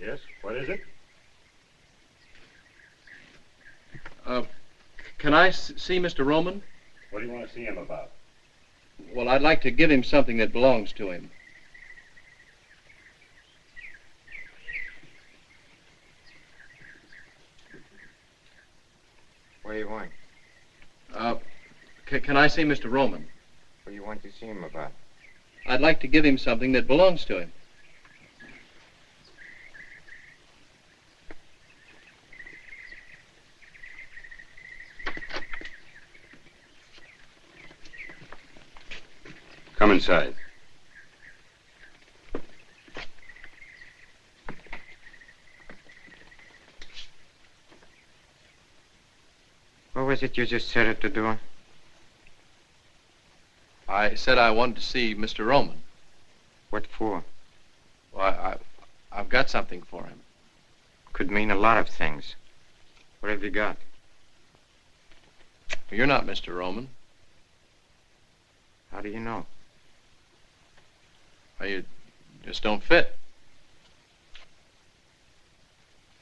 Yes, what is it? Can I see Mr. Roman? What do you want to see him about? Well, I'd like to give him something that belongs to him. What do you want? Can I see Mr. Roman? What do you want to see him about? I'd like to give him something that belongs to him. Come inside. What was it you just said at the door? I said I wanted to see Mr. Roman. What for? Well, I've got something for him. Could mean a lot of things. What have you got? You're not Mr. Roman. How do you know? Well, you just don't fit.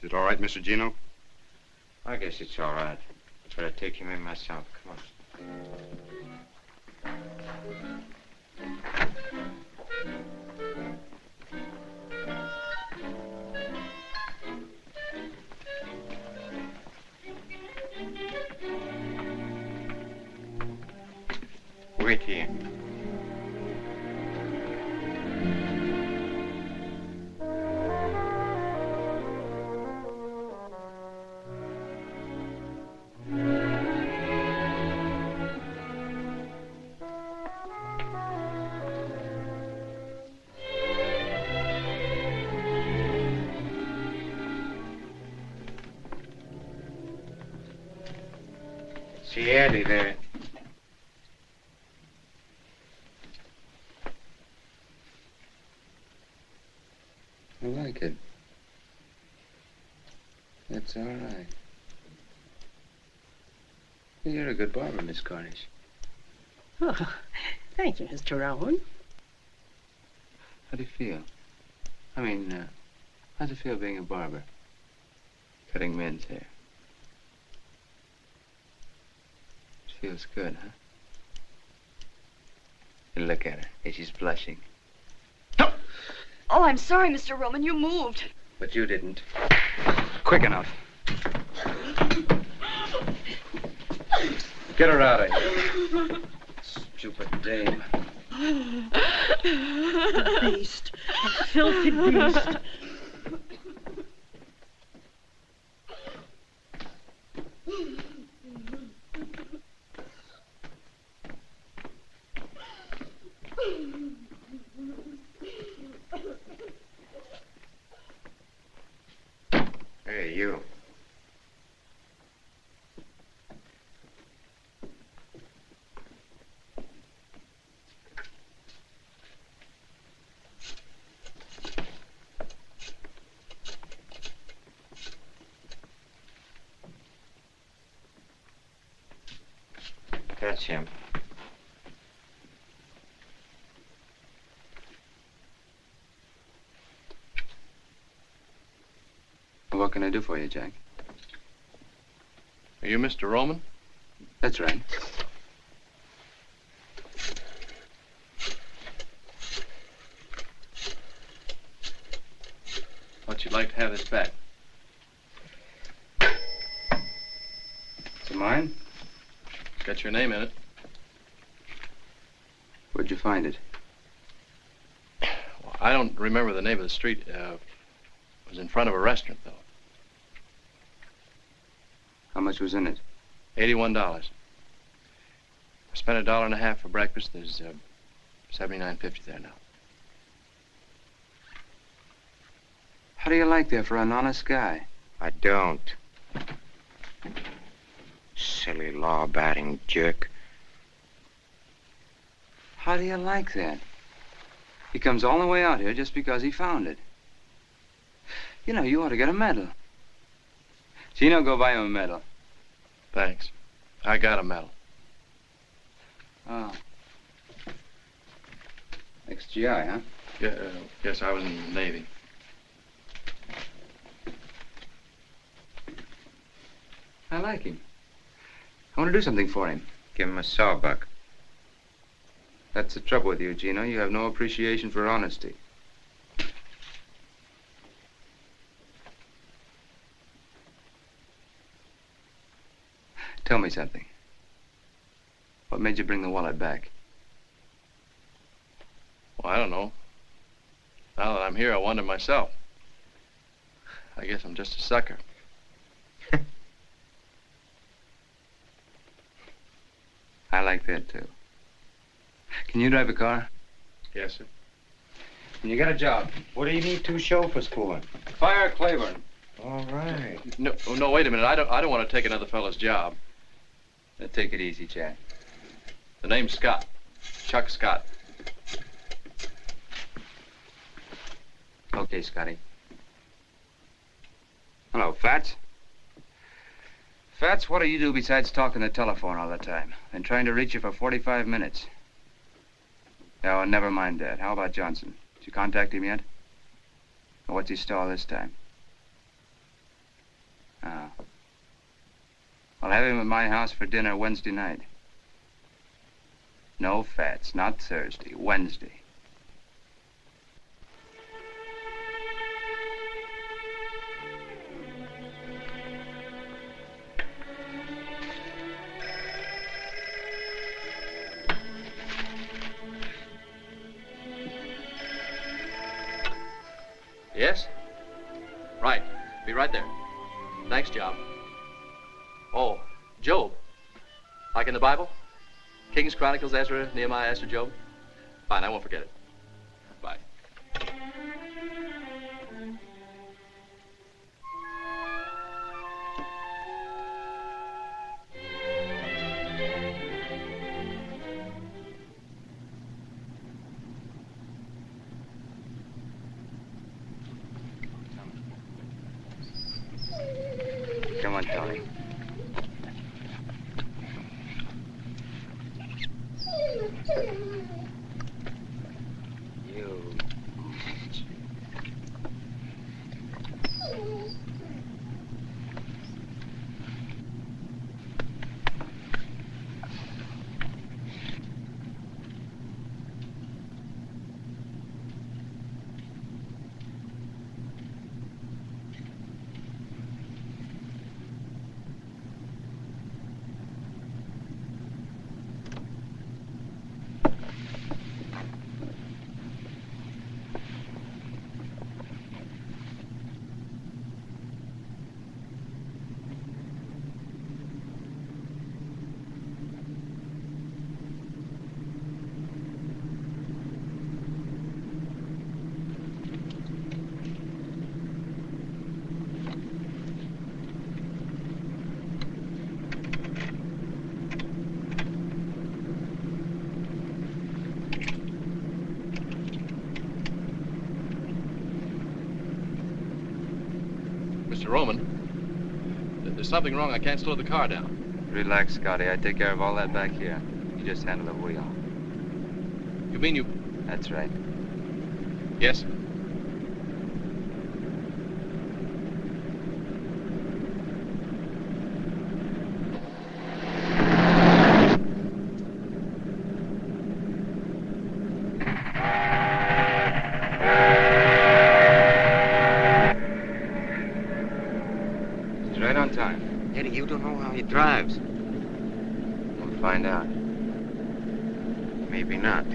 Is it all right, Mr. Gino? I guess it's all right. But I'll take him in myself. Come on. Wait here. See Eddie there. I like it. That's all right. You're a good barber, Miss Cornish. Oh, thank you, Mr. Rowan. How do you feel? I mean, how's it feel being a barber? Cutting men's hair. It feels good, huh? And look at her. Hey, she's blushing. Oh, I'm sorry, Mr. Roman. You moved. But you didn't. Quick enough. Get her out of here. Stupid dame. The beast. A filthy beast. Hey, you. That's him. What can I do for you, Jack? Are you Mr. Roman? That's right. Thought you'd like to have this back. Is it mine? It's got your name in it. Where'd you find it? Well, I don't remember the name of the street. It was in front of a restaurant, though. How much was in it? $81. I spent $1.50 for breakfast. There's $79.50 there now. How do you like that for an honest guy? I don't. Silly law-abiding jerk. How do you like that? He comes all the way out here just because he found it. You know, you ought to get a medal. Gino, go buy him a medal. Thanks. I got a medal. Oh. Ex-GI, huh? Yeah, yes, I was in the Navy. I like him. I want to do something for him. Give him a sawbuck. That's the trouble with you, Gino. You have no appreciation for honesty. Tell me something. What made you bring the wallet back? Well, I don't know. Now that I'm here, I wonder myself. I guess I'm just a sucker. I like that, too. Can you drive a car? Yes, sir. You got a job. What do you need 2 chauffeurs for? Fire Claiborne. All right. No, no, wait a minute. I don't want to take another fellow's job. Now, take it easy, Chad. The name's Scott. Chuck Scott. Okay, Scotty. Hello, Fats. Fats, what do you do besides talking the telephone all the time? Been trying to reach you for 45 minutes. Oh, never mind that. How about Johnson? Did you contact him yet? Or what's his stall this time? Oh. I'll have him at my house for dinner Wednesday night. No, Fats, not Thursday. Wednesday. Yes? Right. Be right there. Thanks, Job. Oh, Job. Like in the Bible? Kings, Chronicles, Ezra, Nehemiah, Esther, Job? Fine, I won't forget it. Bye. Come on, Tony. You. Mr. Roman, there's something wrong. I can't slow the car down. Relax, Scotty. I take care of all that back here. You just handle the wheel. You mean you... That's right. Yes? He's right on time. Eddie, you don't know how he drives. We'll find out. Maybe not.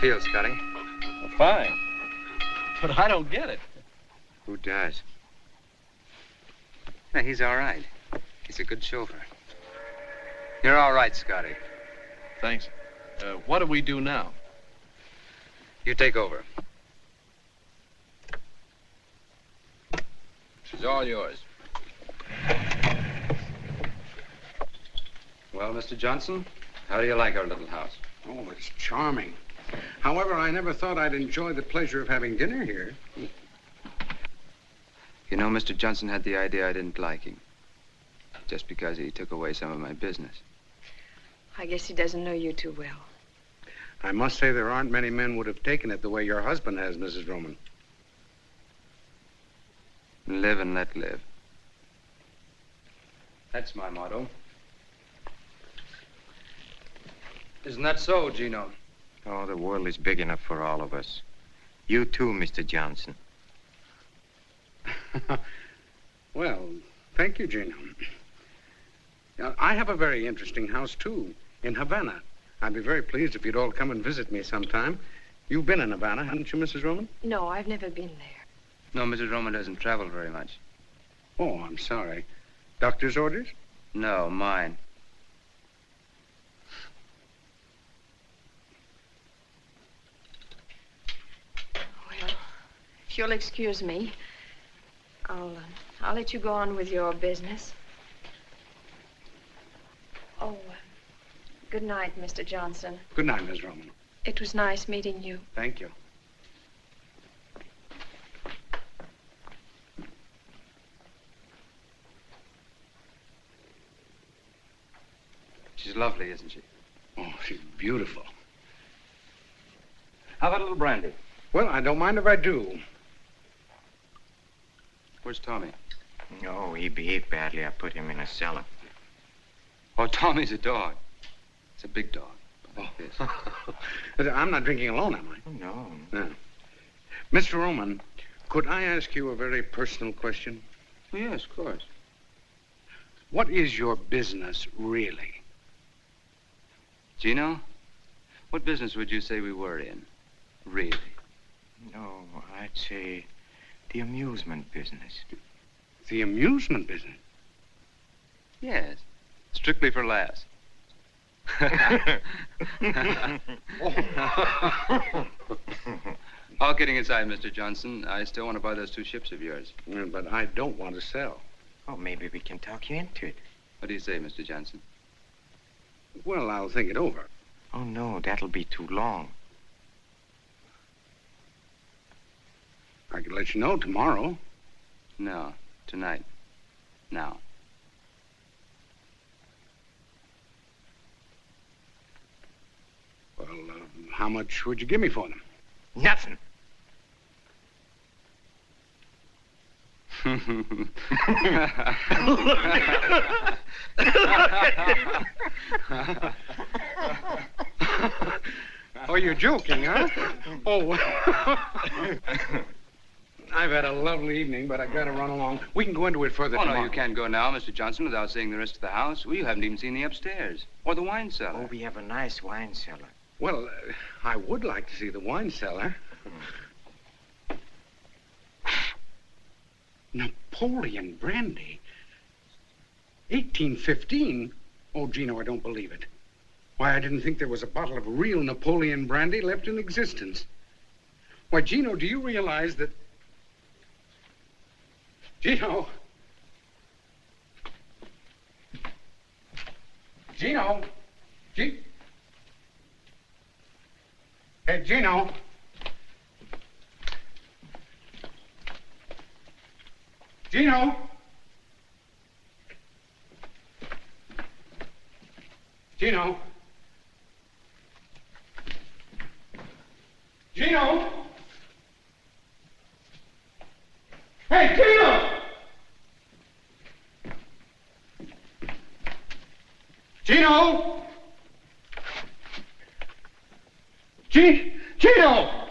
feel, Scotty? Well, fine. But I don't get it. Who does? Yeah, he's all right. He's a good chauffeur. You're all right, Scotty. Thanks. What do we do now? You take over. She's all yours. Well, Mr. Johnson, how do you like our little house? Oh, it's charming. However, I never thought I'd enjoy the pleasure of having dinner here. You know, Mr. Johnson had the idea I didn't like him. Just because he took away some of my business. I guess he doesn't know you too well. I must say there aren't many men would have taken it the way your husband has, Mrs. Roman. Live and let live. That's my motto. Isn't that so, Gino? Oh, the world is big enough for all of us. You too, Mr. Johnson. Well, thank you, Gino. I have a very interesting house, too, in Havana. I'd be very pleased if you'd all come and visit me sometime. You've been in Havana, haven't you, Mrs. Roman? No, I've never been there. No, Mrs. Roman doesn't travel very much. Oh, I'm sorry. Doctor's orders? No, mine. Well, if you'll excuse me, I'll let you go on with your business. Oh, good night, Mr. Johnson. Good night, Miss Roman. It was nice meeting you. Thank you. She's lovely, isn't she? Oh, she's beautiful. How about a little brandy? Well, I don't mind if I do. Where's Tommy? No, he behaved badly. I put him in a cellar. Oh, Tommy's a dog. It's a big dog. Like this. I'm not drinking alone, am I? Oh, no. No. Mr. Roman, could I ask you a very personal question? Oh, yes, of course. What is your business, really? Gino, what business would you say we were in? Really? No, I'd say the amusement business. The amusement business? Yes. Strictly for laughs. All kidding aside, Mr. Johnson, I still want to buy those 2 ships of yours. But I don't want to sell. Oh, maybe we can talk you into it. What do you say, Mr. Johnson? Well, I'll think it over. Oh, no, that'll be too long. I could let you know tomorrow. No, tonight. Now. Well, how much would you give me for them? Nothing. Oh, you're joking, huh? Oh. I've had a lovely evening, but I've got to run along. We can go into it further tomorrow. No, you can't go now, Mr. Johnson, without seeing the rest of the house. Well, you haven't even seen the upstairs. Or the wine cellar. Oh, we have a nice wine cellar. Well, I would like to see the wine cellar. Napoleon brandy? 1815? Oh, Gino, I don't believe it. Why, I didn't think there was a bottle of real Napoleon brandy left in existence. Why, Gino, do you realize that... Gino? Gino? Hey, Gino? Gino? Gino? Gino? Hey, Gino! Gino? Gino!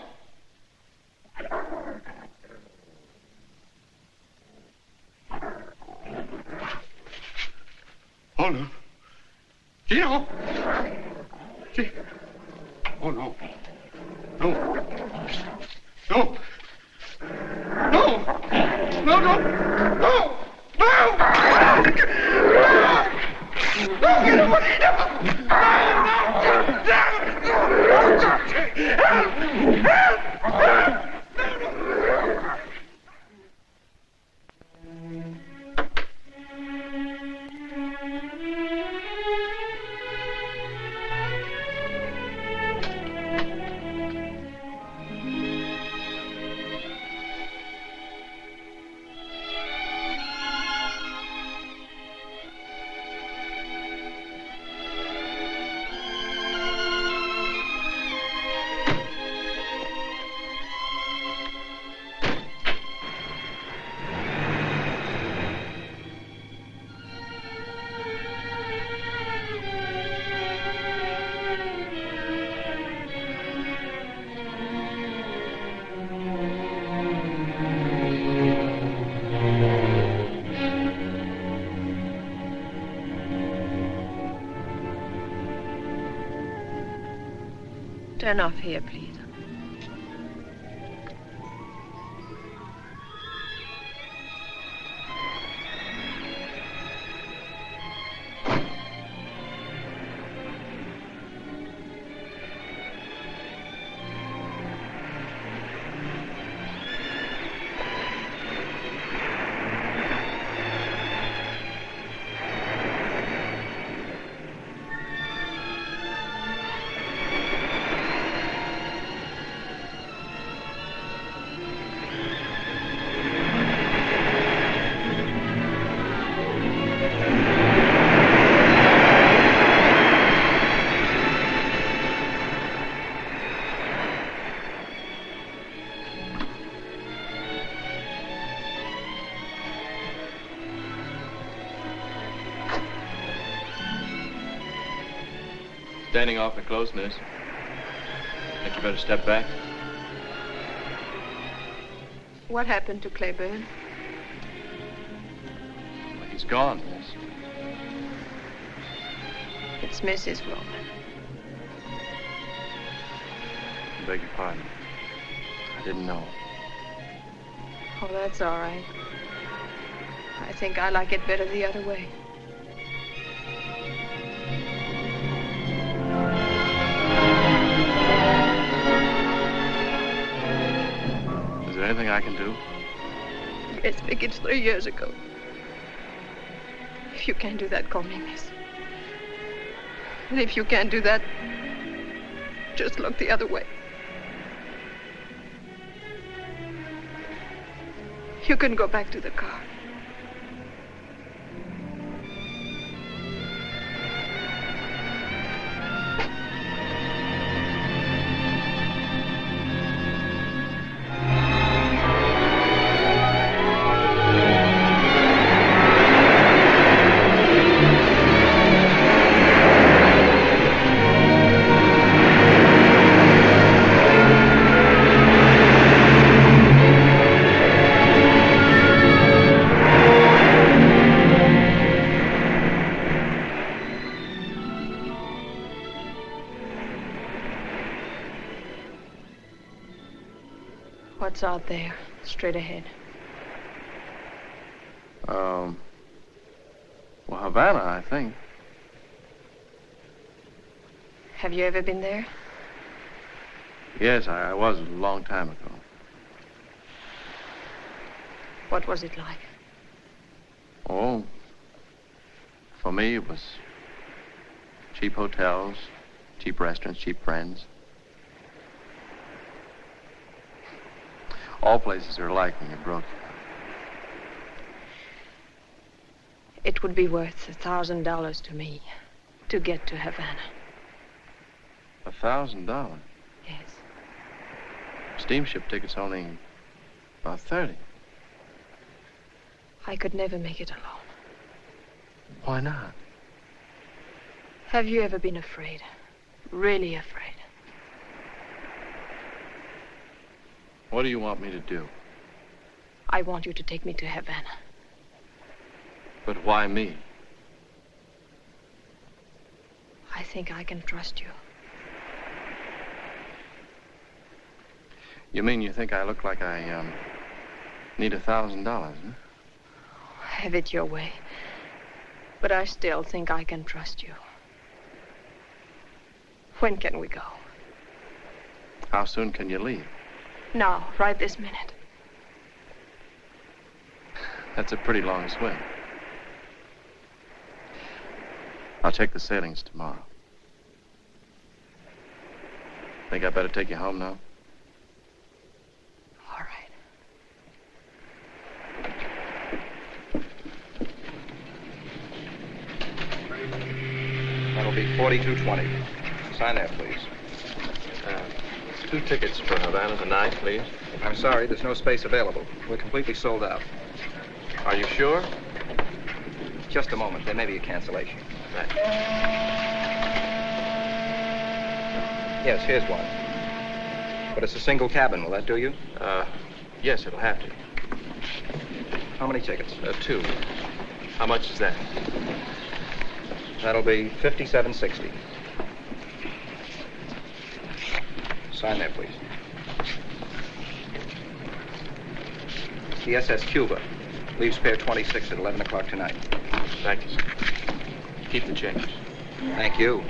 Oh, no. Gino! Oh, no. No. No. No. No, no. No. No. No, get away. Turn off here, please. Standing awfully close, miss. Think you better step back? What happened to Claiborne? Well, he's gone, miss. It's Mrs. Roman. I beg your pardon. I didn't know. Oh, that's all right. I think I like it better the other way. Is there anything I can do? It's big. It's 3 years ago. If you can't do that, call me miss. And if you can't do that, just look the other way. You can go back to the car. What's out there, straight ahead? Well, Havana, I think. Have you ever been there? Yes, I was a long time ago. What was it like? Oh, for me, it was cheap hotels, cheap restaurants, cheap friends. All places are alike when you're broke. It would be worth $1,000 to me to get to Havana. $1,000? Yes. Steamship tickets only about 30. I could never make it alone. Why not? Have you ever been afraid? Really afraid? What do you want me to do? I want you to take me to Havana. But why me? I think I can trust you. You mean you think I look like I, need $1,000, huh? Have it your way. But I still think I can trust you. When can we go? How soon can you leave? Now, right this minute. That's a pretty long swim. I'll check the sailings tomorrow. Think I better take you home now? All right. That'll be 4220. Sign that, please. 2 tickets for Havana tonight, please. I'm sorry, there's no space available. We're completely sold out. Are you sure? Just a moment. There may be a cancellation. Right. Yes, here's one. But it's a single cabin. Will that do you? Yes, it'll have to. How many tickets? 2. How much is that? That'll be $57.60. Sign there, please. The SS Cuba. Leaves Pier 26 at 11 o'clock tonight. Thank you, sir. Keep the change. Thank you.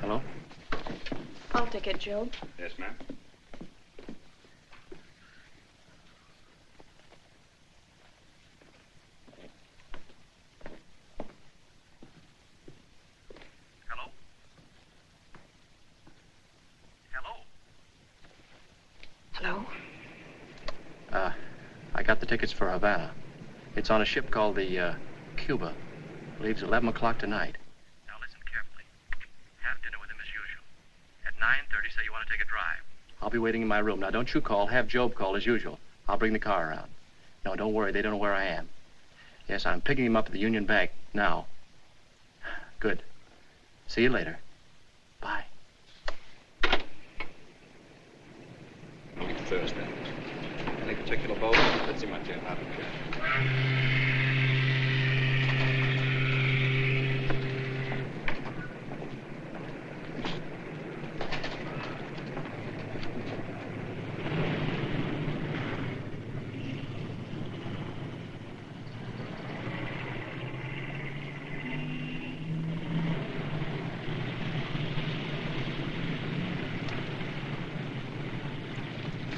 Hello? I'll take it, Job. Yes, ma'am. Hello? Hello? Hello? I got the tickets for Havana. It's on a ship called the, Cuba. Leaves 11 o'clock tonight. Now listen carefully. Have dinner with him as usual. At 9:30, say you want to take a drive. I'll be waiting in my room. Now, don't you call. Have Job call as usual. I'll bring the car around. No, don't worry. They don't know where I am. Yes, I'm picking him up at the Union Bank now. Good. See you later. Bye. Thursday. Any particular boat? Let's see my dear.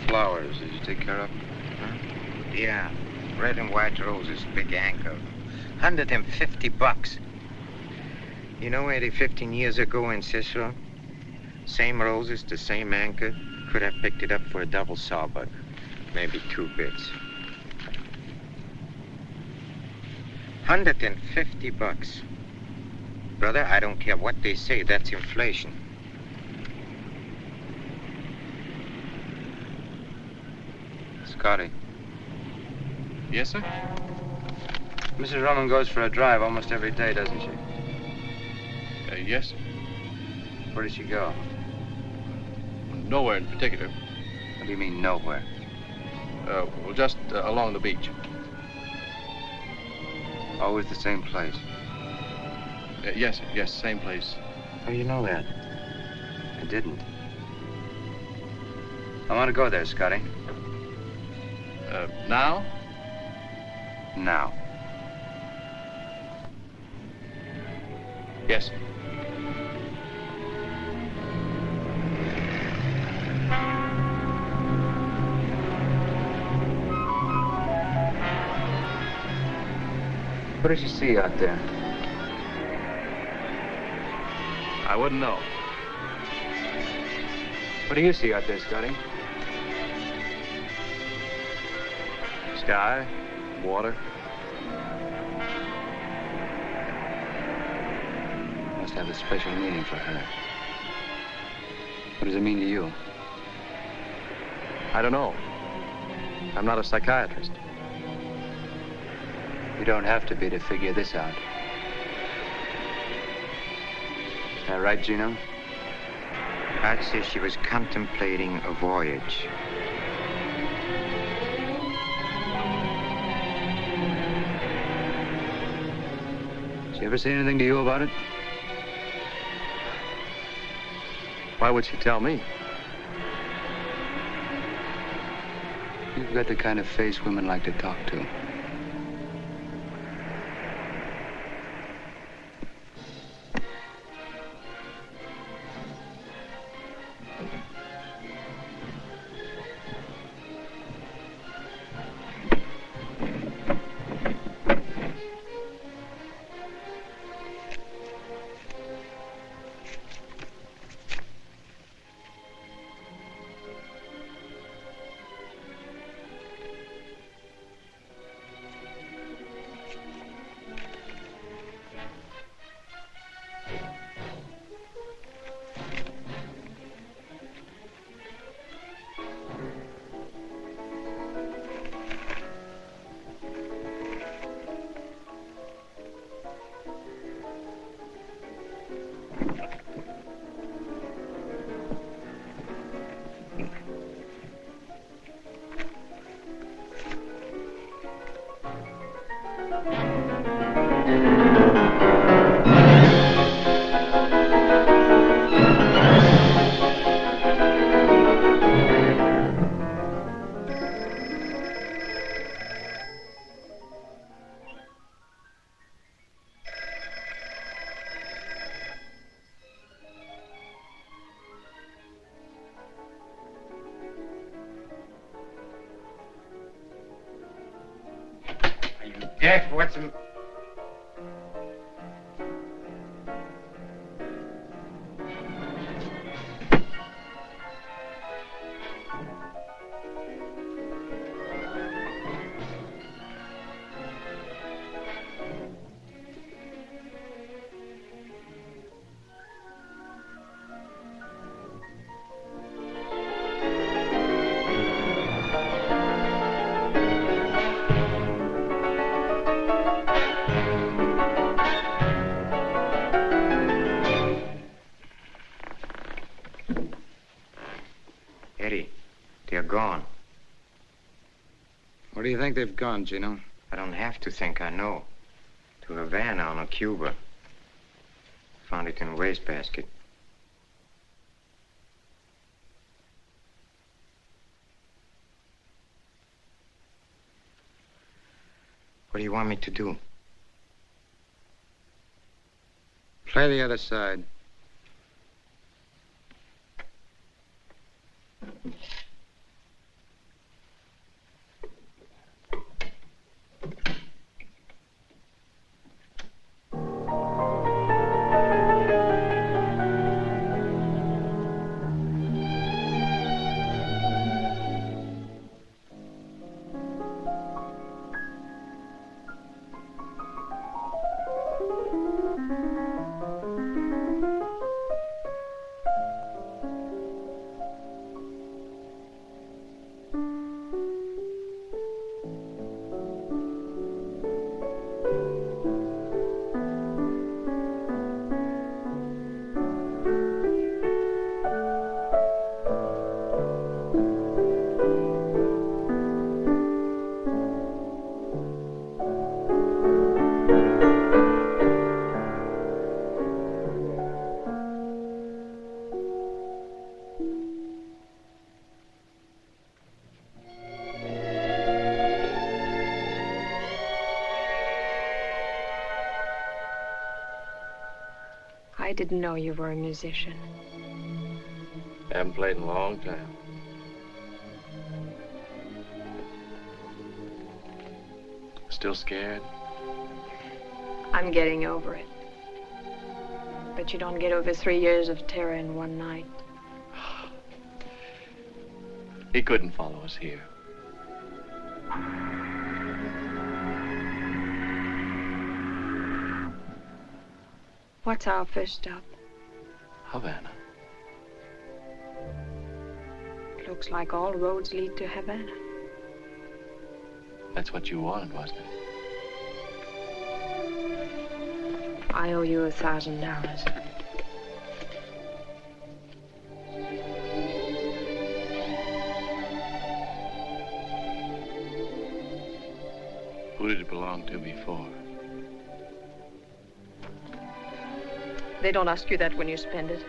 Flowers, did you take care of them? Huh? Yeah, red and white roses, big anchor. $150. You know, Eddie, 15 years ago in Cicero, same roses, the same anchor, could have picked it up for a double sawbuck. Maybe 2 bits. $150. Brother, I don't care what they say, that's inflation. Scotty. Yes, sir? Mrs. Roman goes for a drive almost every day, doesn't she? Yes, sir. Where does she go? Nowhere in particular. What do you mean, nowhere? Well, just along the beach. Always the same place. Yes, sir. Yes, same place. How do you know that? I didn't. I want to go there, Scotty. Now? Now. Yes, sir. What did you see out there? I wouldn't know. What do you see out there, Scotty? Sky, water. Must have a special meaning for her. What does it mean to you? I don't know. I'm not a psychiatrist. You don't have to be to figure this out. that right, Gino? I'd say she was contemplating a voyage. Did she ever say anything to you about it? Why would she tell me? You've got the kind of face women like to talk to. Jeff, what's the... Gone. Where do you think they've gone, Gino? I don't have to think, I know. To Havana on a Cuba. Found it in a wastebasket. What do you want me to do? Play the other side. I didn't know you were a musician. Haven't played in a long time. Still scared? I'm getting over it. But you don't get over 3 years of terror in one night. He couldn't follow us here. What's our first stop? Havana. Looks like all roads lead to Havana. That's what you wanted, wasn't it? I owe you $1,000. belonged to before. They don't ask you that when you spend it.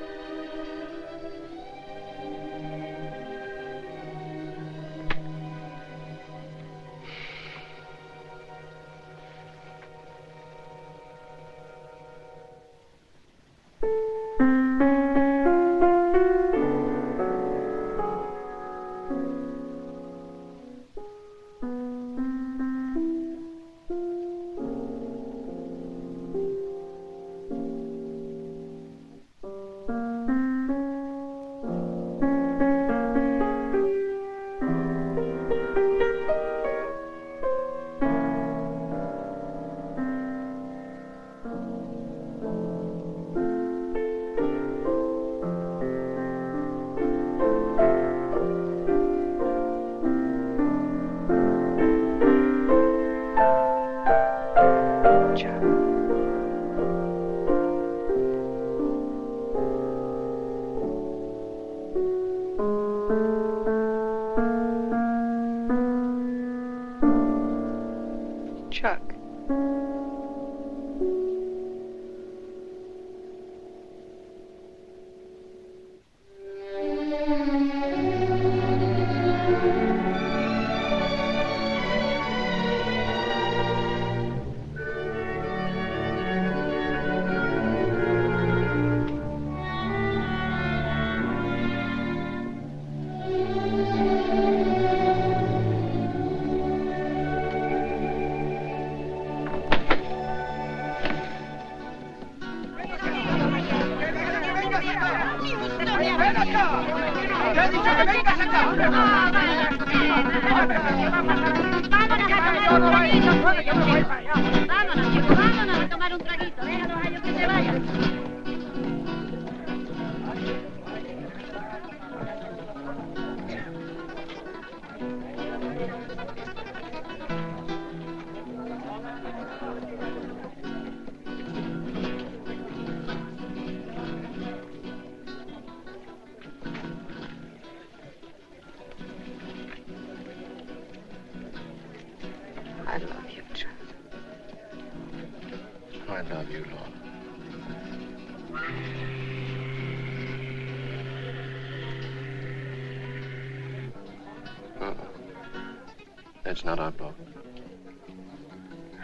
That's not our boat.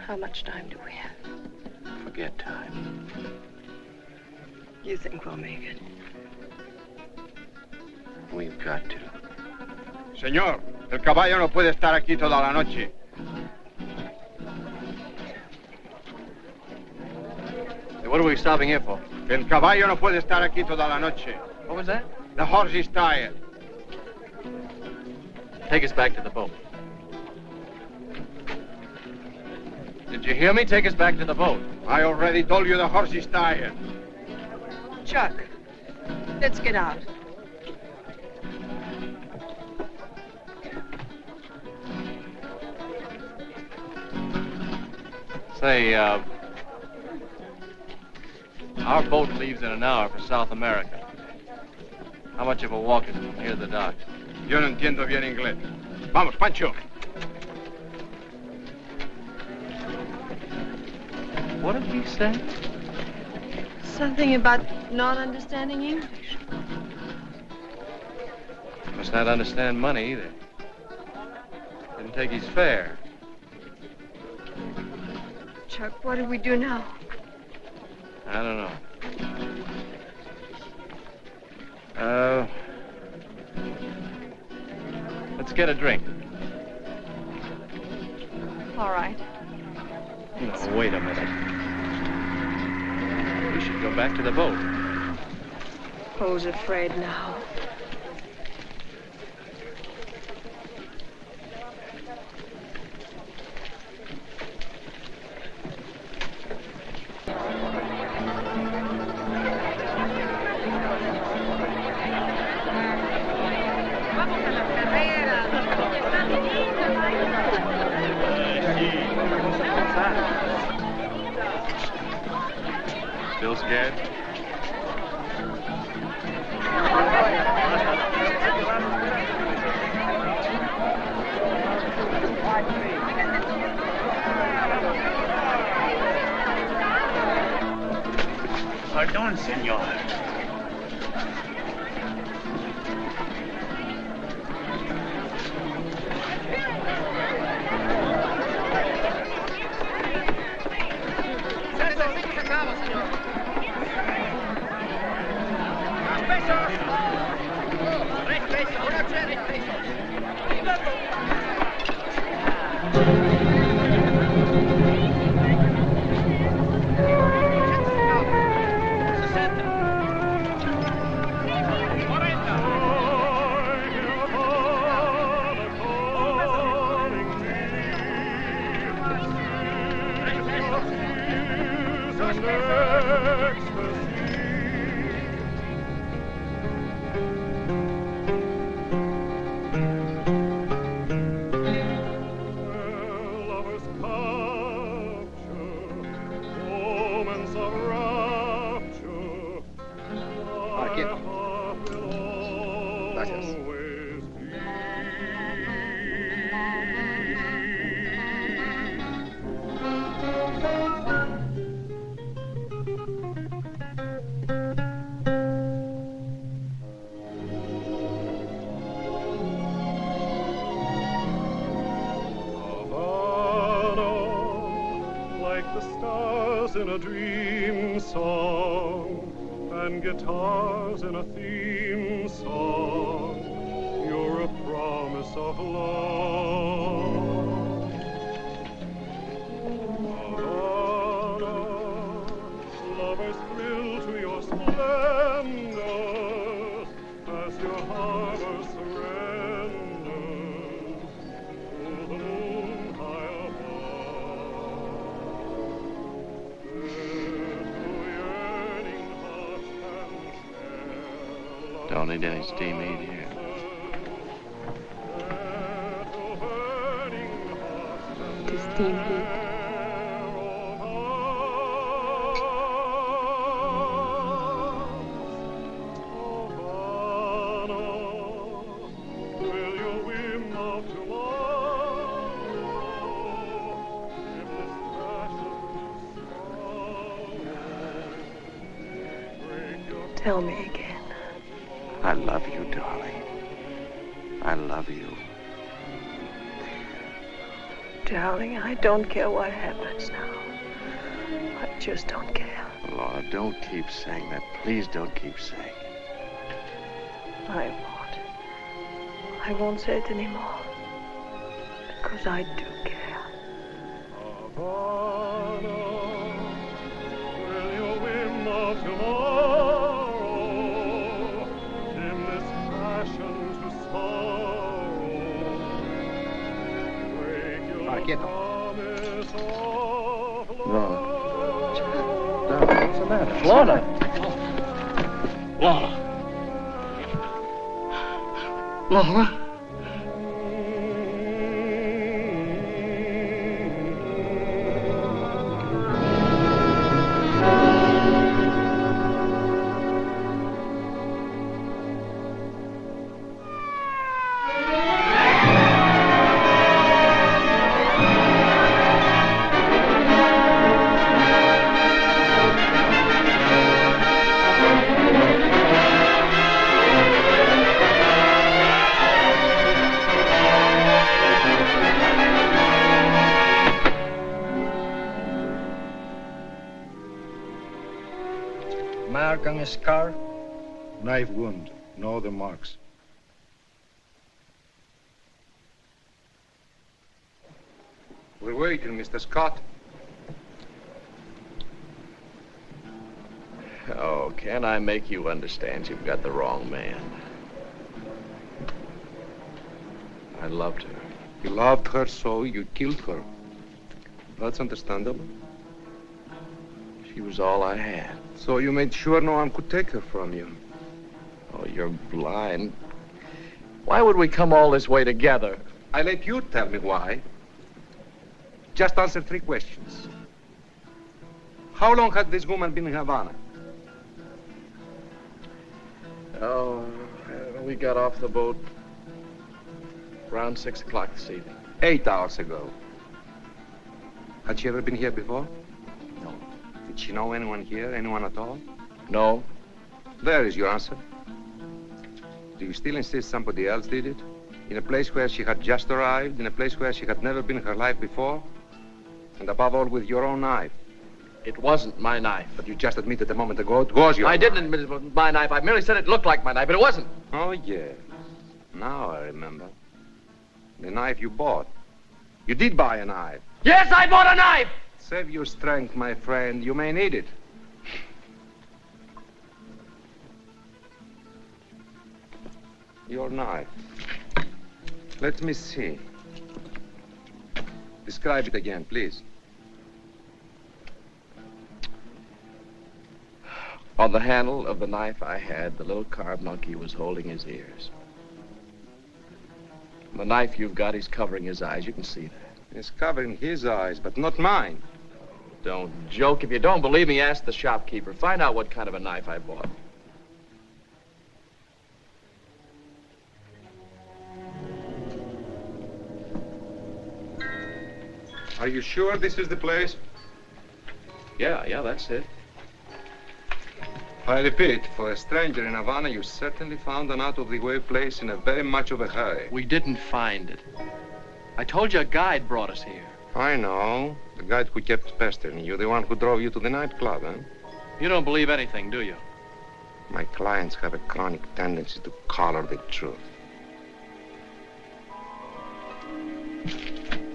How much time do we have? Forget time. You think we'll make it? We've got to. Señor, el caballo no puede estar aquí toda la noche. Hey, what are we stopping here for? El caballo no puede estar aquí toda la noche. What was that? The horse is tired. Take us back to the boat. Did you hear me? Take us back to the boat. I already told you the horse is tired. Chuck, let's get out. Say, our boat leaves in an hour for South America. How much of a walk is it from here to the docks? Yo no entiendo bien inglés. Vamos, Pancho. What did he say? Something about not understanding English. Must not understand money either. Didn't take his fare. Chuck, what do we do now? I don't know. Let's get a drink. All right. No, wait a minute. We should go back to the boat. Who's afraid now? Still scared? Senor. In a dream song and guitars in a theme song, you're a promise of love. Havana, lovers thrill to your splendors as your harbor surrenders to the moon high Don't need any steam heat here. The steam heat. Tell me again. I love you, darling. I love you. Darling, I don't care what happens now. I just don't care. Laura, don't keep saying that. Please don't keep saying it. I won't say it anymore. Because I do care. Havana, will your whim of tomorrow dim this passion to sorrow? Break your promise of love. What's the matter? Lorna! Lorna! Lorna! Mark on his car? Knife wound. No other marks. We're waiting, Mr. Scott. Oh, can I make you understand you've got the wrong man? I loved her. You loved her, so you killed her. That's understandable. She was all I had. So you made sure no one could take her from you. Oh, you're blind. Why would we come all this way together? I let you tell me why. Just answer 3 questions. How long had this woman been in Havana? Oh, we got off the boat around 6 o'clock this evening. 8 hours ago. Had she ever been here before? No. Did she know anyone here, anyone at all? No. There is your answer. Do you still insist somebody else did it? In a place where she had just arrived, in a place where she had never been in her life before? And above all, with your own knife. It wasn't my knife. But you just admitted a moment ago it was your I knife. didn't admit it was my knife. I merely said it looked like my knife, but it wasn't. Oh, yes. Now I remember. The knife you bought. You did buy a knife. Yes, I bought a knife! Save your strength, my friend. You may need it. Your knife. Let me see. Describe it again, please. On the handle of the knife I had, the little carved monkey was holding his ears. The knife you've got, he's covering his eyes. You can see that. He's covering his eyes, but not mine. Don't joke. If you don't believe me, ask the shopkeeper. Find out what kind of a knife I bought. Are you sure this is the place? Yeah, that's it. I repeat, for a stranger in Havana, you certainly found an out-of-the-way place in a very much of a hurry. We didn't find it. I told you a guide brought us here. I know. The guide who kept pestering you, the one who drove you to the nightclub, huh? You don't believe anything, do you? My clients have a chronic tendency to color the truth.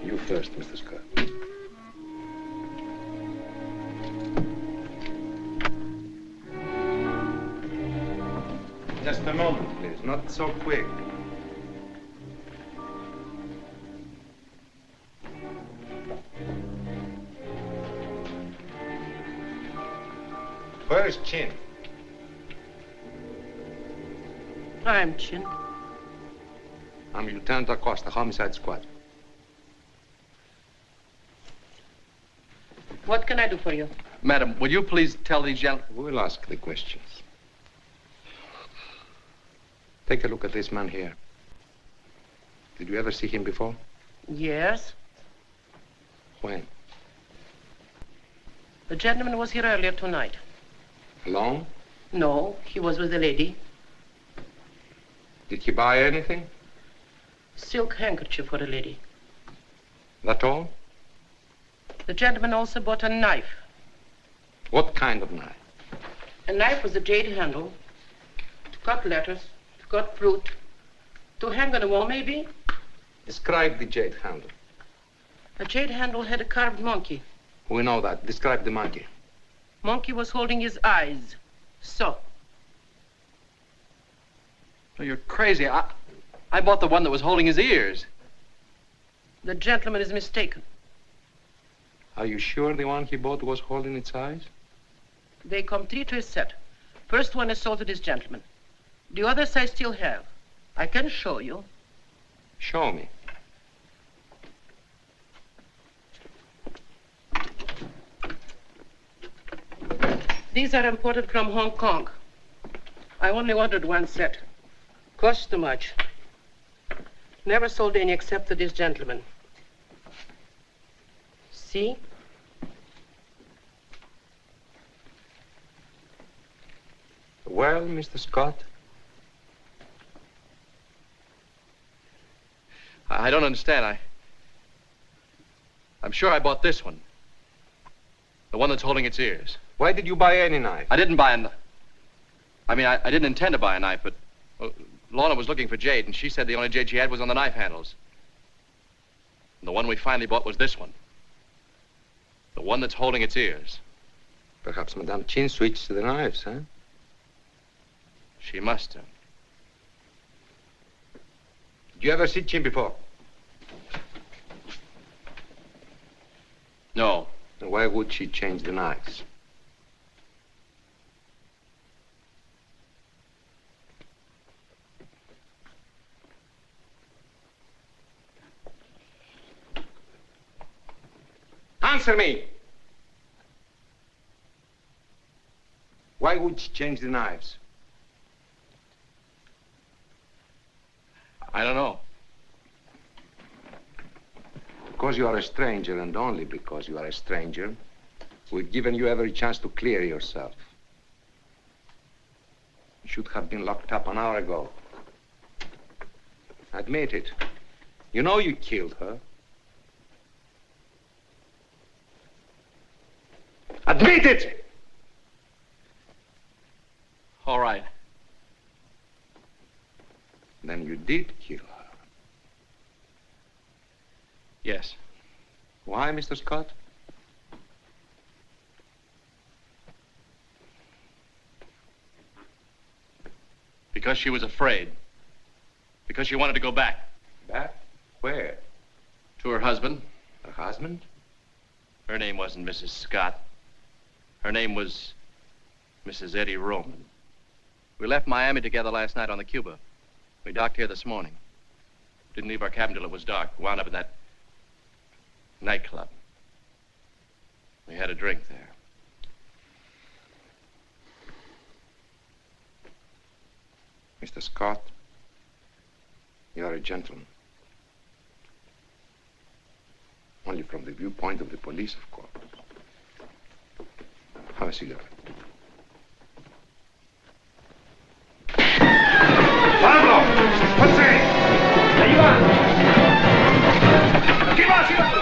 You first, Mr. Scott. Just a moment, please. Not so quick. Where is Chin? I'm Chin. I'm Lieutenant Acosta, Homicide Squad. What can I do for you? Madam, will you please tell these gentlemen... We'll ask the questions. Take a look at this man here. Did you ever see him before? Yes. When? The gentleman was here earlier tonight. Alone? No, he was with a lady. Did he buy anything? Silk handkerchief for a lady. That all? The gentleman also bought a knife. What kind of knife? A knife with a jade handle. To cut letters, to cut fruit. To hang on a wall, maybe? Describe the jade handle. The jade handle had a carved monkey. We know that. Describe the monkey. Monkey was holding his eyes. So. Oh, you're crazy. I bought the one that was holding his ears. The gentleman is mistaken. Are you sure the one he bought was holding its eyes? They come 3 to a set. First one is sold to this gentleman. The others I still have. I can show you. Show me. These are imported from Hong Kong. I only ordered 1 set. Cost too much. Never sold any except to this gentleman. See? Well, Mr. Scott? I don't understand. I'm sure I bought this one. The one that's holding its ears. Why did you buy any knife? I didn't buy a knife. I mean, I didn't intend to buy a knife, but Lorna was looking for jade, and she said the only jade she had was on the knife handles. And the one we finally bought was this one. The one that's holding its ears. Perhaps Madame Chin switched to the knives, huh? She must have. Did you ever see Chin before? No. Then why would she change the knives? Answer me! Why would she change the knives? I don't know. Because you are a stranger, and only because you are a stranger, we've given you every chance to clear yourself. should have been locked up an hour ago. Admit it. You know you killed her. Admit it! All right. Then you did kill her. Yes. Why, Mr. Scott? Because she was afraid. Because she wanted to go back. Back? Where? To her husband. Her husband? Her name wasn't Mrs. Scott. Her name was Mrs. Eddie Roman. We left Miami together last night on the Cuba. We docked here this morning. Didn't leave our cabin till it was dark. Wound up in that nightclub. We had a drink there. Mr. Scott, you are a gentleman. Only from the viewpoint of the police, of course. Have a cigarette. ¡Pablo! ¡José! ¡Ahí va! ¡Aquí va, aquí va!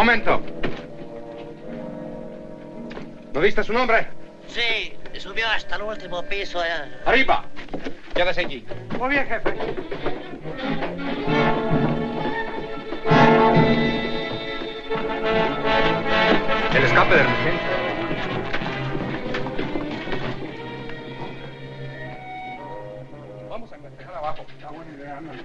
momento. ¿No viste su nombre? Sí, subió hasta el último piso. ¡Arriba! Quédese allí. Muy bien, jefe. El escape de emergencia. Vamos a investigar abajo. Está buena idea, ándale.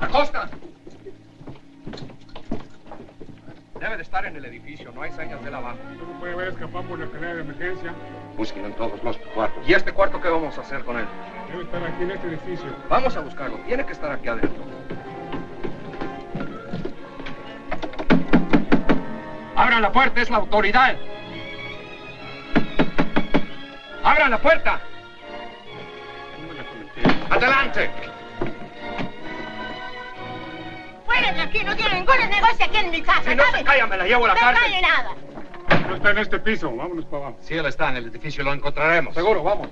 ¡Acosta! Debe de estar en el edificio, no hay señas de la abajo. No puede haber escapado por la escalera de emergencia. Búsquenlo en todos los cuartos. ¿Y este cuarto qué vamos a hacer con él? Debe estar aquí en este edificio. Vamos a buscarlo, tiene que estar aquí adentro. ¡Abran la puerta! ¡Es la autoridad! ¡Abran la puerta! ¡Adelante! Fuera de aquí, no tiene ningún negocio aquí en mi casa. Si no se calla, me la llevo a la cárcel. No calle nada. No está en este piso, vámonos para abajo. Sí, él está en el edificio, lo encontraremos. Seguro, vamos.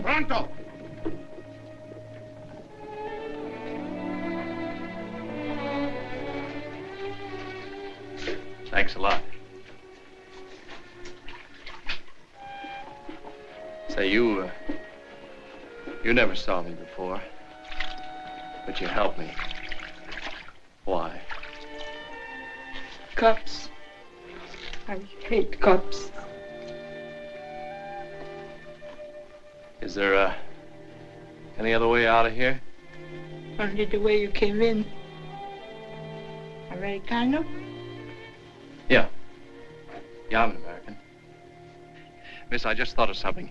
¡Pronto! Thanks a lot. Say, you never saw me before, but you helped me. Why? Cops. I hate cops. Is there, any other way out of here? Only the way you came in. Americano? Yeah. Yeah, I'm an American. Miss, I just thought of something.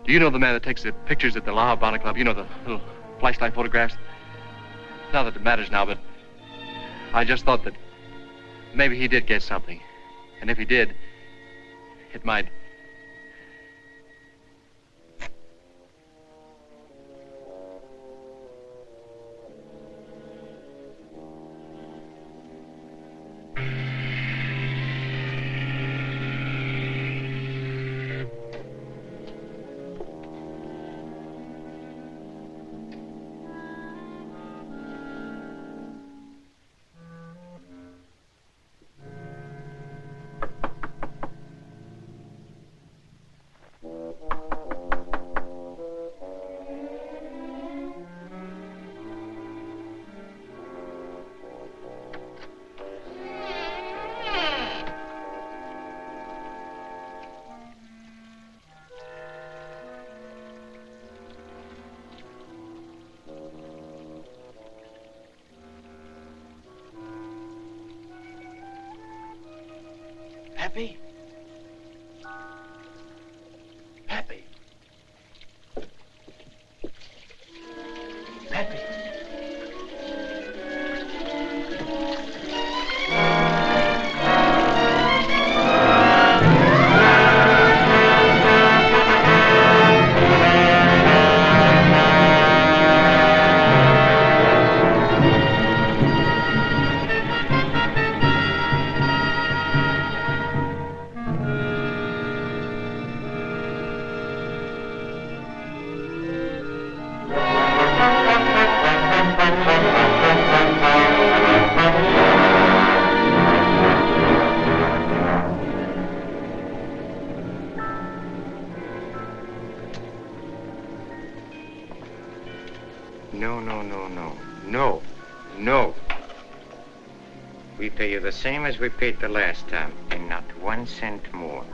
Do you know the man that takes the pictures at the La Habana Club? You know, the little flashlight photographs? Not that it matters now, but I just thought that maybe he did get something. And if he did, it might... Happy? Happy? Happy? No. We pay you the same as we paid the last time, and not 1 cent more.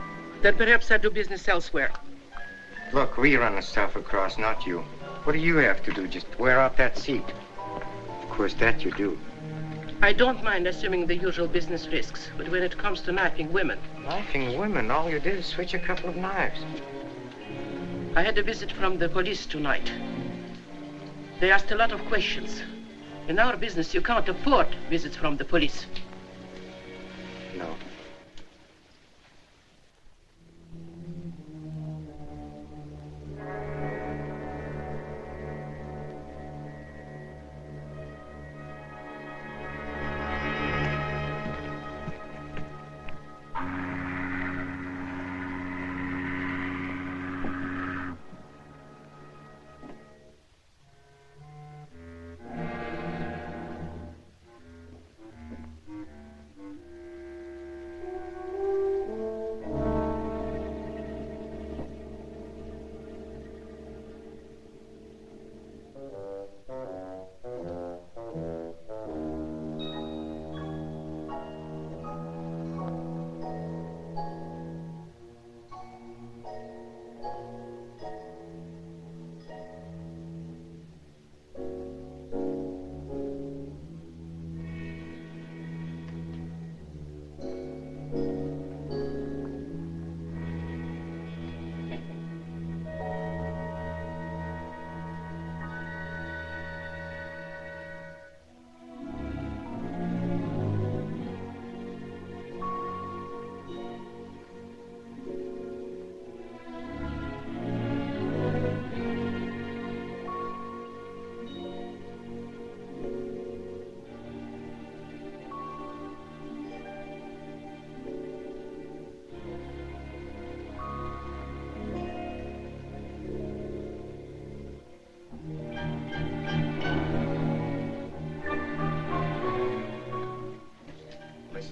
Then perhaps I do business elsewhere. Look, we run the stuff across, not you. What do you have to do? Just wear out that seat. Of course, that you do. I don't mind assuming the usual business risks, but when it comes to knifing women... Knifing women? All you did is switch a couple of knives. I had a visit from the police tonight. They asked a lot of questions. In our business, you can't afford visits from the police. No.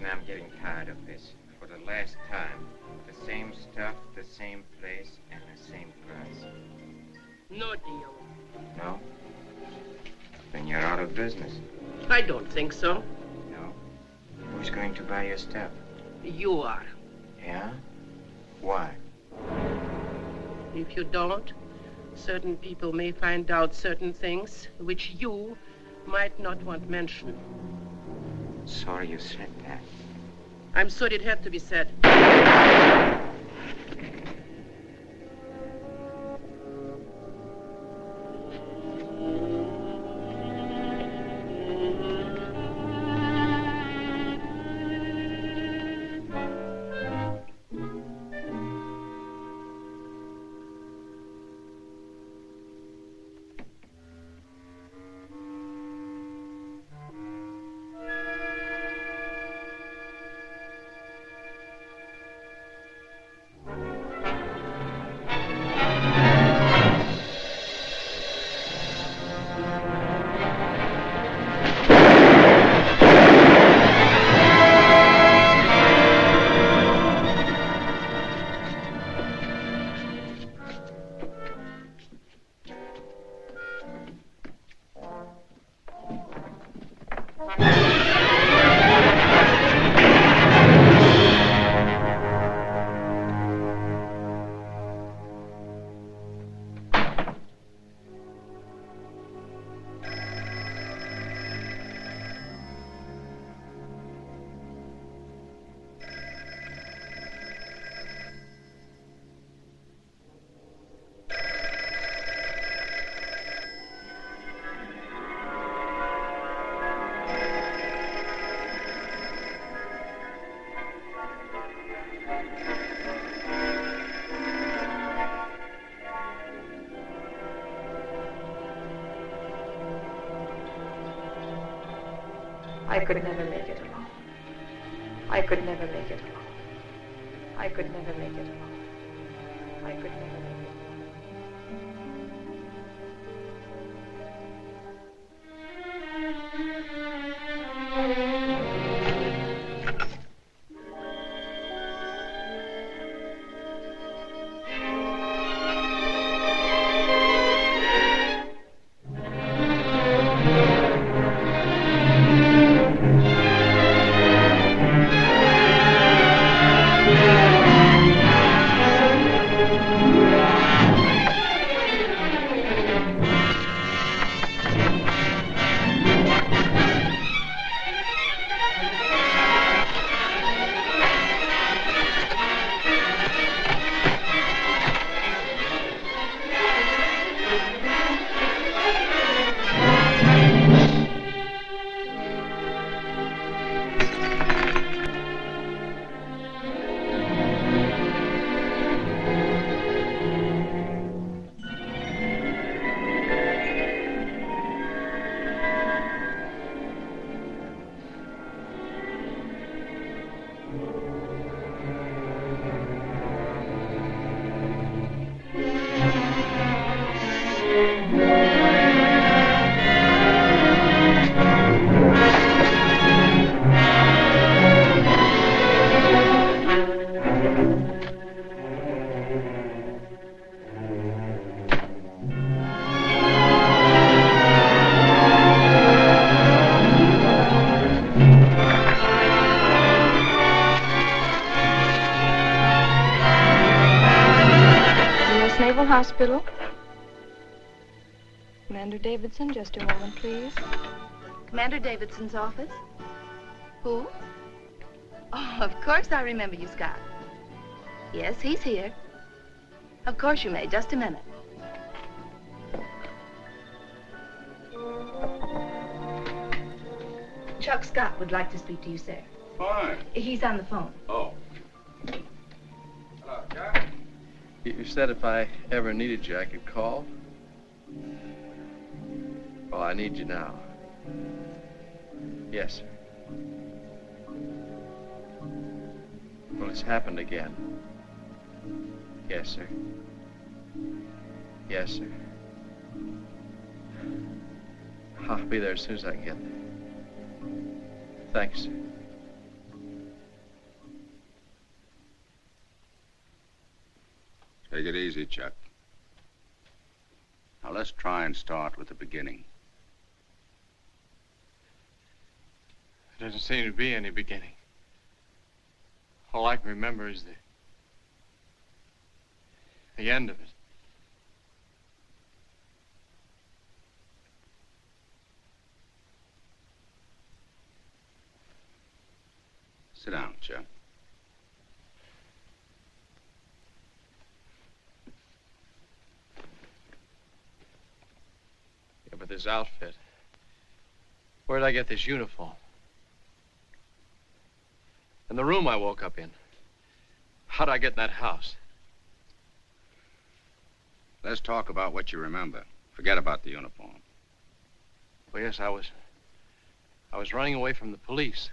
I'm getting tired of this. For the last time. The same stuff, the same place, and the same price. No deal. No? Then you're out of business. I don't think so. No? Who's going to buy your stuff? You are. Yeah? Why? If you don't, Certain people may find out certain things which you might not want mentioned. Sorry you said that. I'm sorry it had to be said. I could never make it alone. I could never make it alone. I could never make it alone. I could never make it Hospital. Commander Davidson, just a moment, please. Commander Davidson's office? Who? Oh, of course I remember you, Scott. Yes, he's here. Of course you may. Just a minute. Chuck Scott would like to speak to you, sir. Fine. He's on the phone. Oh. Hello, Chuck. You said if I ever needed you, I could call? Well, I need you now. Yes, sir. Well, it's happened again. Yes, sir. Yes, sir. I'll be there as soon as I can get there. Thanks, sir. Take it easy, Chuck. Now, let's try and start with the beginning. There doesn't seem to be any beginning. All I can remember is the end of it. Chuck. Yeah, but this outfit. Where did I get this uniform? And the room I woke up in. How did I get in that house? Let's talk about what you remember. Forget about the uniform. Well, yes, I was running away from the police.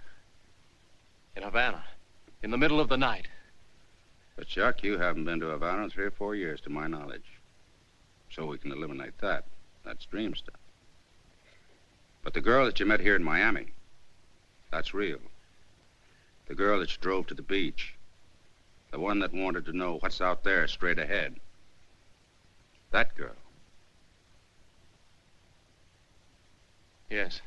In Havana. In the middle of the night. But, Chuck, you haven't been to Havana in 3 or 4 years, to my knowledge. So we can eliminate that. That's dream stuff. But the girl that you met here in Miami, that's real. The girl that you drove to the beach. The one that wanted to know what's out there straight ahead. That girl. Yes.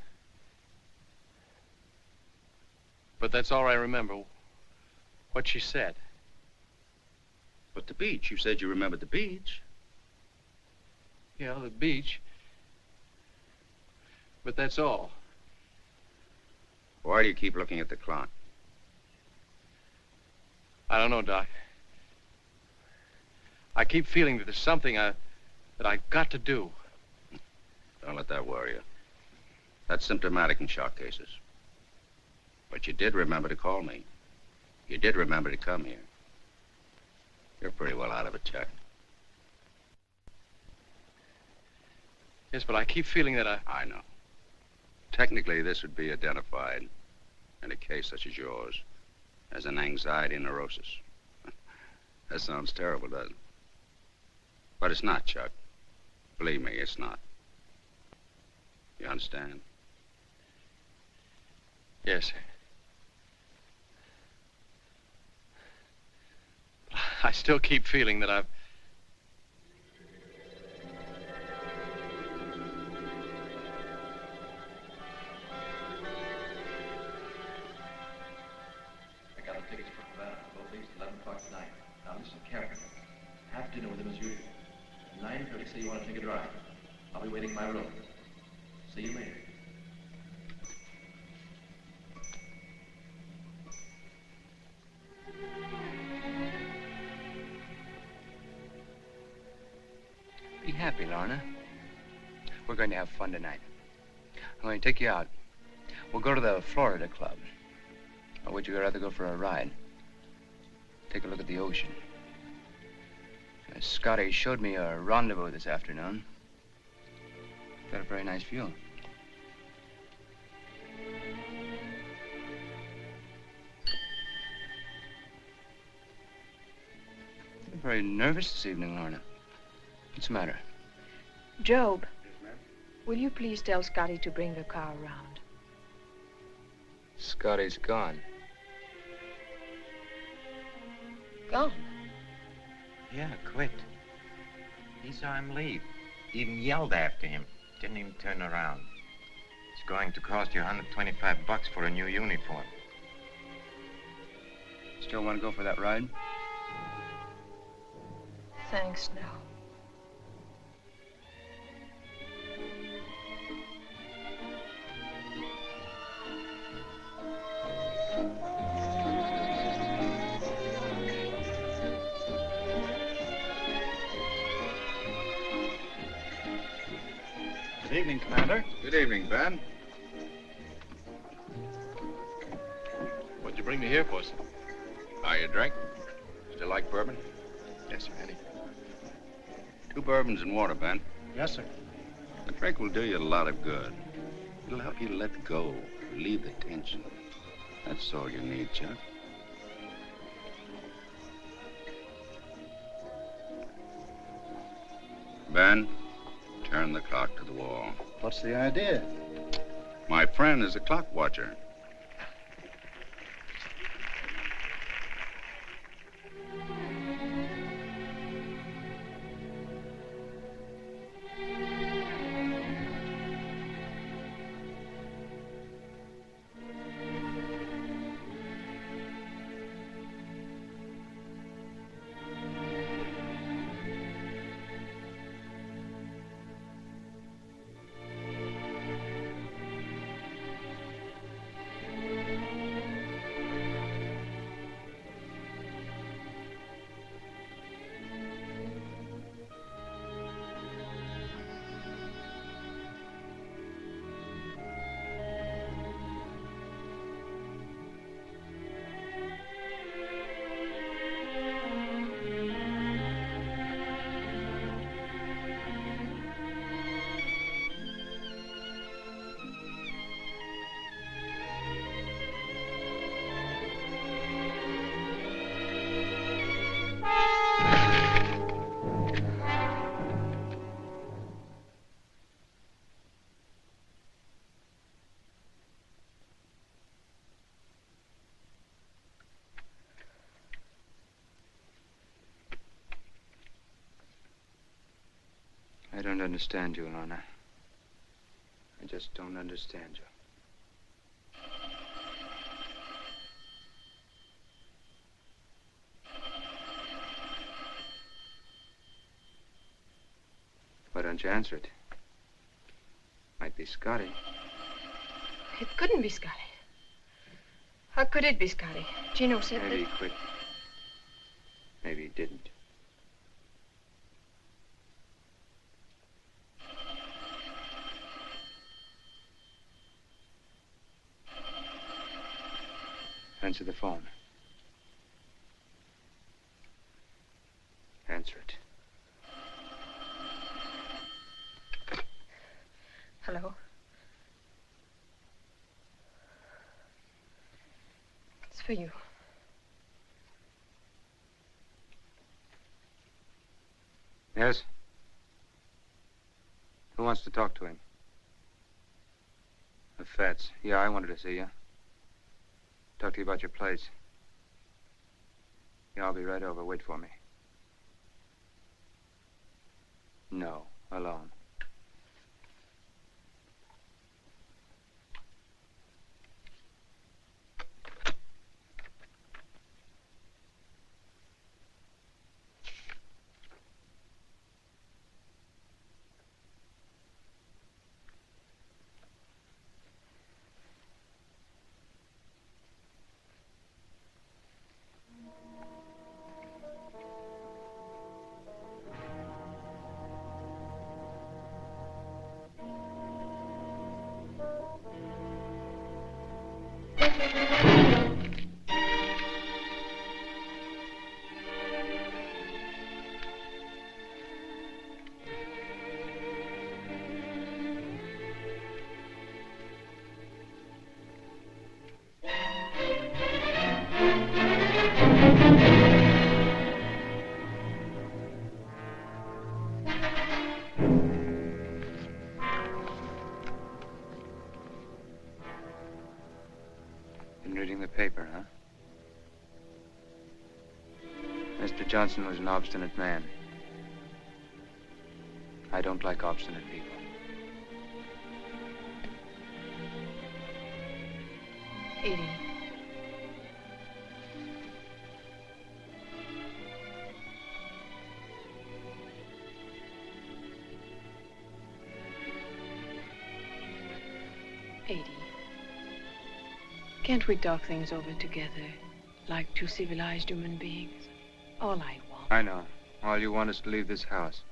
But that's all I remember. What she said. But the beach. You said you remembered the beach. Yeah, the beach. But that's all. Why do you keep looking at the clock? I don't know, Doc. I keep feeling that there's something that I've got to do. Don't let that worry you. That's symptomatic in shock cases. But you did remember to call me. You did remember to come here. You're pretty well out of it, Chuck. Yes, but I keep feeling that I know. Technically, this would be identified in a case such as yours as an anxiety neurosis. That sounds terrible, doesn't it? But it's not, Chuck. Believe me, it's not. You understand? Yes. I still keep feeling that I've... I got the tickets for Havana for both leaves at 11 o'clock tonight. Now listen carefully. Have dinner with him as usual. At 9:30, say you want to take a drive. I'll be waiting in my room. See you later. Be happy, Lorna. We're going to have fun tonight. I'm going to take you out. We'll go to the Florida Club. Or would you rather go for a ride? Take a look at the ocean. Scotty showed me a rendezvous this afternoon. Got a very nice view. You're very nervous this evening, Lorna. What's the matter? Job, will you please tell Scotty to bring the car around? Scotty's gone. Gone? Yeah, quit. He saw him leave. Even yelled after him. Didn't even turn around. It's going to cost you $125 for a new uniform. Still want to go for that ride? Thanks, no. Good evening, Commander. Good evening, Ben. What'd you bring me here for, sir? Are you a drink? Still like bourbon? Yes, sir, Andy. 2 bourbons and water, Ben. Yes, sir. The drink will do you a lot of good. It'll help you let go, relieve the tension. That's all you need, Chuck. Ben, turn the clock to the wall. What's the idea? My friend is a clock watcher. I don't understand you, Lorna. I just don't understand you. Why don't you answer it? Might be Scotty. It couldn't be Scotty. How could it be Scotty? Gino said Maybe he quit. Maybe he didn't. Answer the phone. Answer it. Hello? It's for you. Yes? Who wants to talk to him? The Fats. Yeah, I wanted to see you. Talk to you about your place. Yeah, I'll be right over. Wait for me. No, alone. Johnson was an obstinate man. I don't like obstinate people. Edie. Edie. Can't we talk things over together like two civilized human beings? All I want. I know. All you want is to leave this house.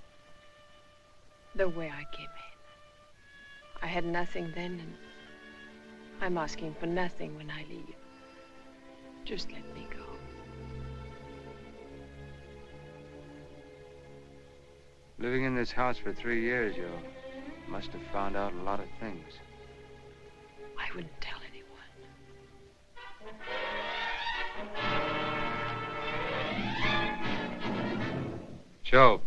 The way I came in. I had nothing then, and I'm asking for nothing when I leave. Just let me go. Living in this house for 3 years, you must have found out a lot of things. I wouldn't tell anyone. Joe.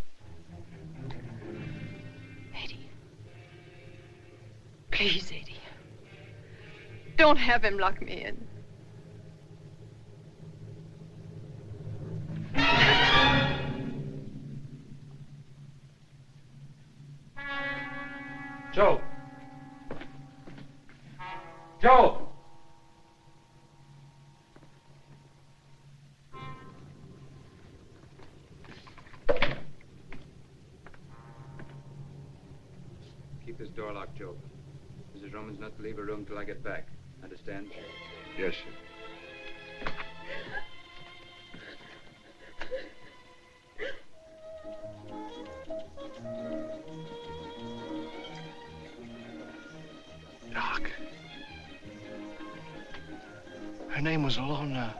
Eddie. Please, Eddie. Don't have him lock me in. Joe. Joe. Keep this door locked, Joe. Mrs. Roman's not to leave her room till I get back. Understand? Yes, sir. Doc. Her name was Lorna.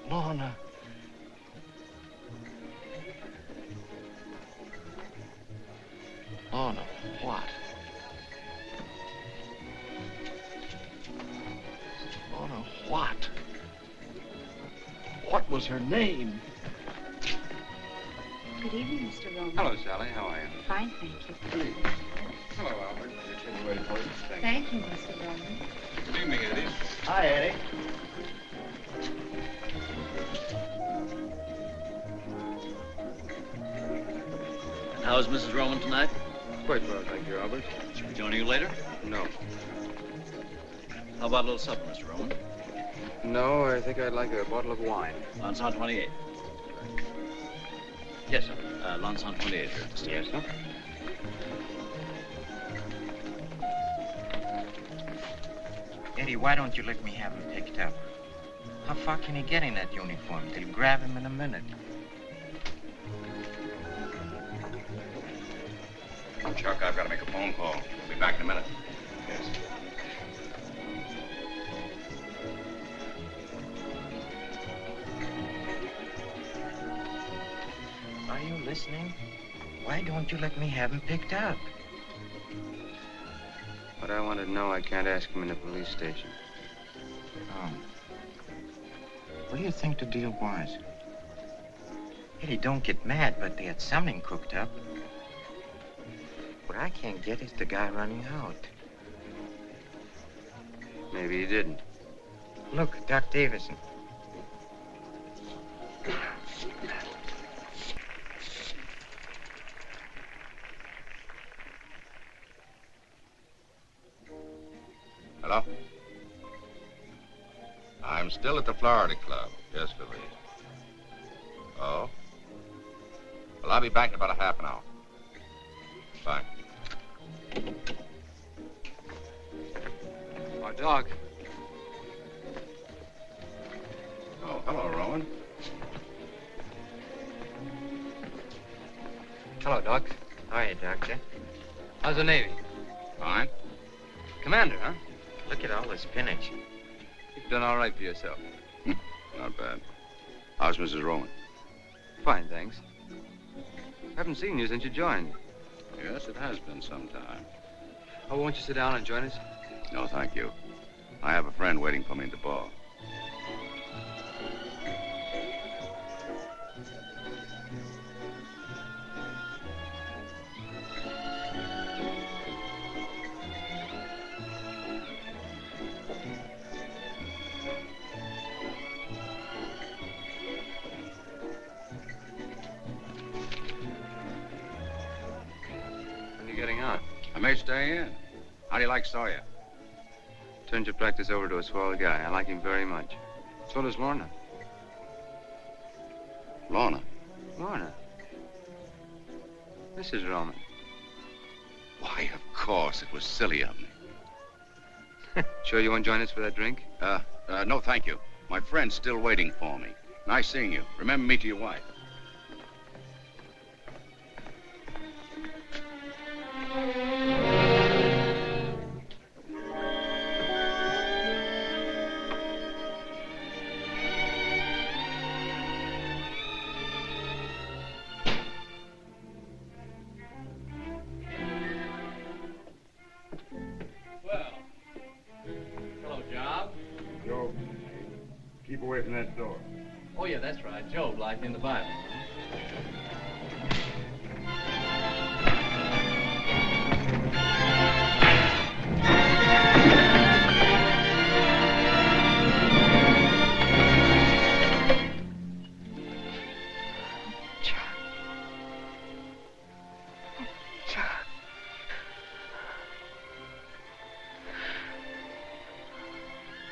Lorna. Lorna, what? Lorna, what? What was her name? Good evening, Mr. Roman. Hello, Sally. How are you? Fine, thank you. Hello, Albert. Your kid's waiting for you. Thank you, Mr. Roman. Good evening, Eddie. Hi, Eddie. How's Mrs. Roman tonight? Quite well, thank you, Albert. She'll be joining you later? No. How about a little supper, Mr. Roman? No, I think I'd like a bottle of wine. Lanson 28. Yes, sir. Lanson 28. Yes, sir. Eddie, why don't you let me have him picked up? How far can he get in that uniform? They'll grab him in a minute. Chuck, I've got to make a phone call. We'll be back in a minute. Yes. Are you listening? Why don't you let me have him picked up? What I want to know, I can't ask him in the police station. Oh. What do you think the deal was? Eddie, don't get mad, but they had something cooked up. What I can't get is the guy running out. Maybe he didn't. Look, Doc Davidson. Hello? I'm still at the Florida Club. Yes, Louise. Oh? Well, I'll be back in about a half an hour. Bye. Oh, Doc. Oh, hello, Rowan. Hello, Doc. Hiya, Doctor. How's the Navy? Fine. Commander, huh? Look at all the spinach. You've done all right for yourself. Not bad. How's Mrs. Rowan? Fine, thanks. Haven't seen you since you joined. Yes, it has been some time. Oh, won't you sit down and join us? No, thank you. I have a friend waiting for me at the bar. I may stay in. How do you like Sawyer? Turned your practice over to a swell guy. I like him very much. So does Lorna. Lorna? Lorna? Mrs. Roman. Why, of course. It was silly of me. Sure you won't join us for that drink? No, thank you. My friend's still waiting for me. Nice seeing you. Remember me to your wife. Keep away from that door. Oh, yeah, that's right. Job, like in the Bible.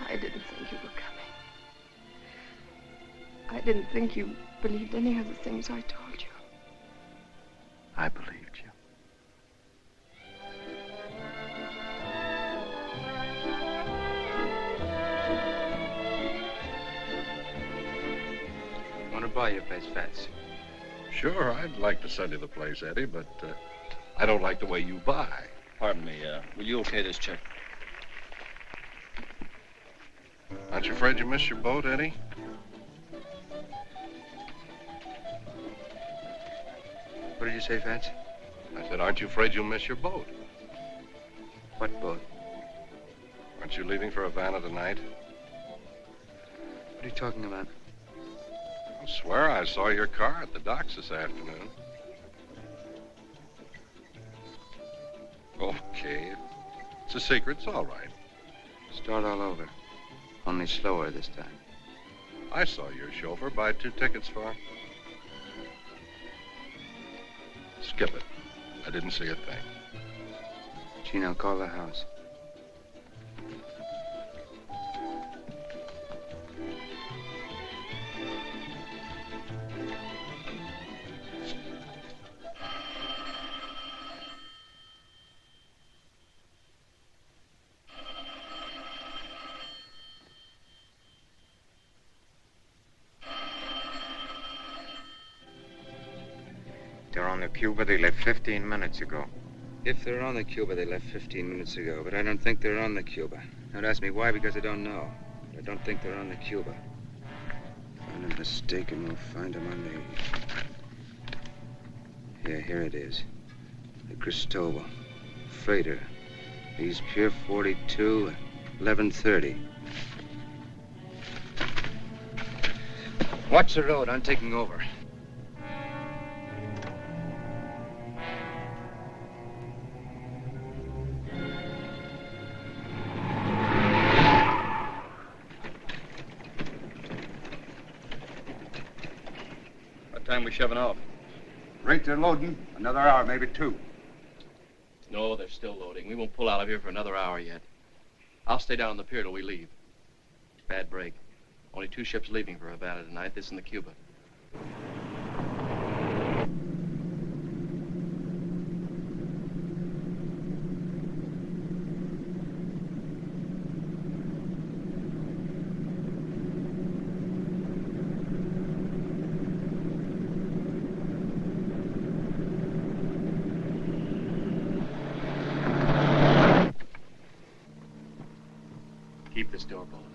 I didn't think you were coming. I didn't think you believed any of the things I told you. I believed you. Want to buy your place, Fats? Sure, I'd like to sell you the place, Eddie, but I don't like the way you buy. Pardon me, will you okay this check? Aren't you afraid you missed your boat, Eddie? What did you say, Fats? I said, aren't you afraid you'll miss your boat? What boat? Aren't you leaving for Havana tonight? What are you talking about? I swear I saw your car at the docks this afternoon. Okay. It's a secret. It's all right. Start all over. Only slower this time. I saw your chauffeur buy 2 tickets for skip it. I didn't see a thing. Gino, call the house. They're on the Cuba. They left 15 minutes ago. If they're on the Cuba, they left 15 minutes ago, but I don't think they're on the Cuba. Don't ask me why, because I don't know. I don't think they're on the Cuba. Find a mistake and we'll find them on the... Yeah, here it is. The Cristobal. Freighter. East Pier 42, 11:30. Watch the road. I'm taking over. Time we shoving off? Rate they're loading. Another hour, maybe 2. No, they're still loading. We won't pull out of here for another hour yet. I'll stay down on the pier till we leave. Bad break. Only 2 ships leaving for Havana tonight, this and the Cuba. Keep this door bolted.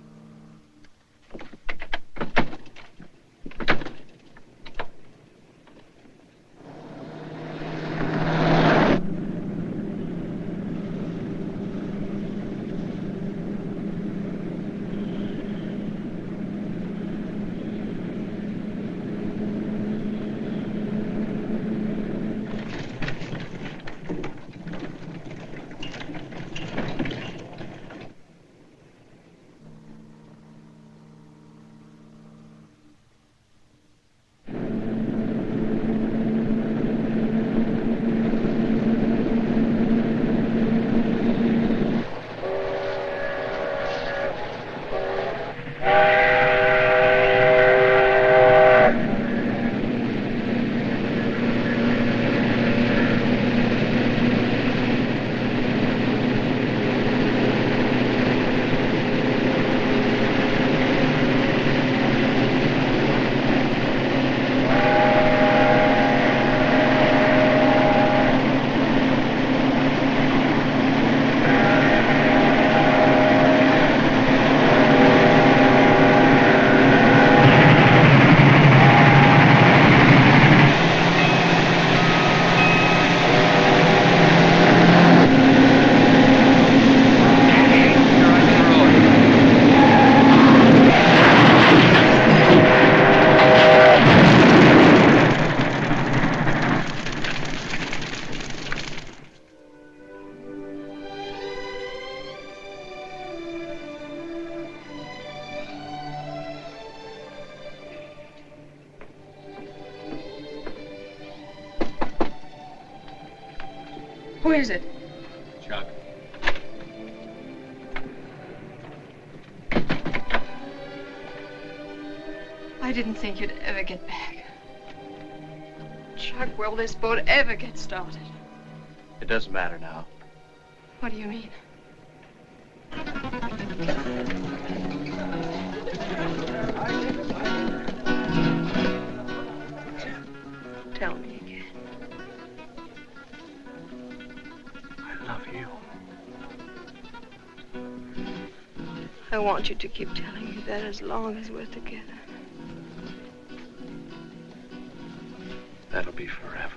Who is it? Chuck. I didn't think you'd ever get back. Chuck, will this boat ever get started? It doesn't matter now. What do you mean? Tell me again. I love you. I want you to keep telling me that as long as we're together. That'll be forever.